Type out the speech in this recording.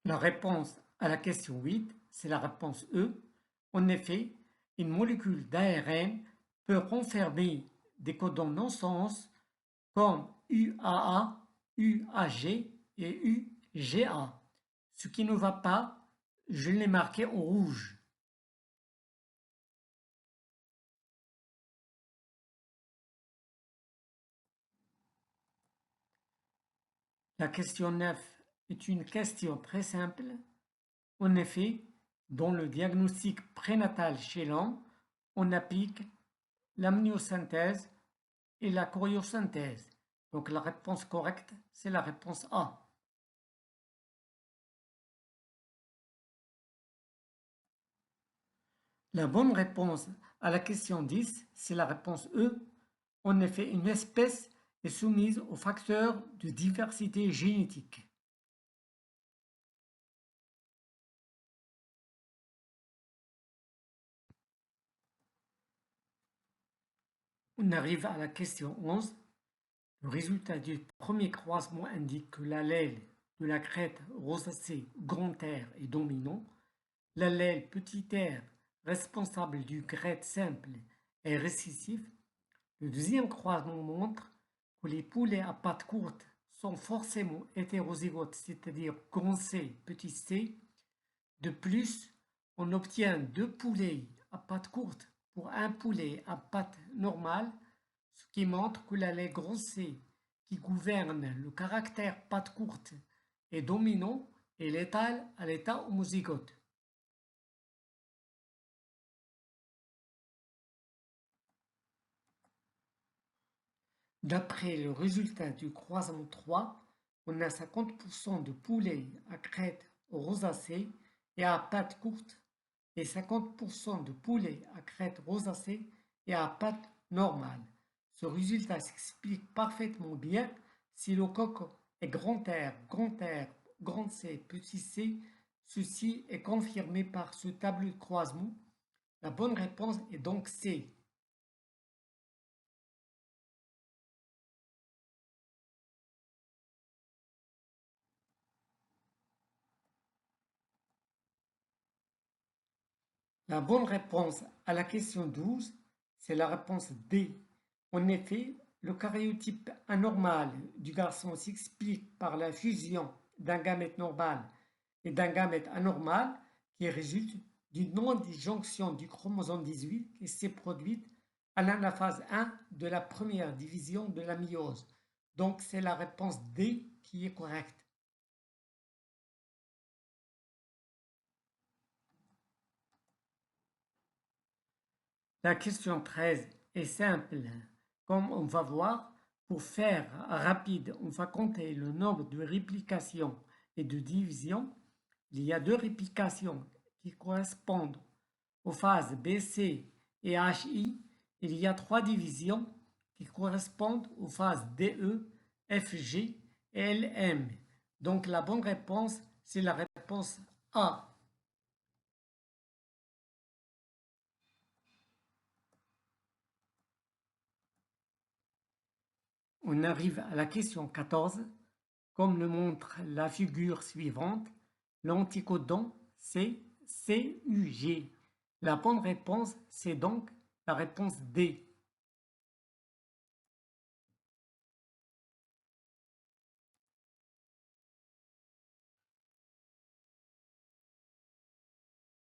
La réponse à la question 8, c'est la réponse E. En effet, une molécule d'ARN peut renfermer des codons non-sens comme UAA, UAG et UGA. Ce qui ne va pas, je l'ai marqué en rouge. La question 9 est une question très simple. En effet, dans le diagnostic prénatal chez l'homme, on applique l'amniosynthèse et la choriosynthèse. Donc la réponse correcte, c'est la réponse A. La bonne réponse à la question 10, c'est la réponse E. En effet, une espèce est soumise aux facteurs de diversité génétique. On arrive à la question 11. Le résultat du premier croisement indique que l'allèle de la crête rosacée grand R est dominant. L'allèle petit r responsable du crête simple est récessif. Le deuxième croisement montre que les poulets à pattes courtes sont forcément hétérozygotes, c'est-à-dire grand C, petit c. De plus, on obtient deux poulets à pattes courtes pour un poulet à pattes normales, ce qui montre que l'allèle grand C qui gouverne le caractère pattes courtes est dominant et létal à l'état homozygote. D'après le résultat du croisement 3, on a 50% de poulets à crête rosacée et à pattes courtes et 50% de poulets à crête rosacée et à pattes normales. Ce résultat s'explique parfaitement bien si le coq est grand R, grand C, petit c. Ceci est confirmé par ce tableau de croisement. La bonne réponse est donc C. La bonne réponse à la question 12, c'est la réponse D. En effet, le karyotype anormal du garçon s'explique par la fusion d'un gamète normal et d'un gamète anormal qui résulte d'une non-disjonction du chromosome 18 qui s'est produite à la phase 1 de la première division de la méiose. Donc c'est la réponse D qui est correcte. La question 13 est simple. Comme on va voir, pour faire rapide, on va compter le nombre de réplications et de divisions. Il y a deux réplications qui correspondent aux phases BC et HI. Il y a trois divisions qui correspondent aux phases DE, FG et LM. Donc la bonne réponse, c'est la réponse A. On arrive à la question 14. Comme le montre la figure suivante, l'anticodon c'est CUG. La bonne réponse, c'est donc la réponse D.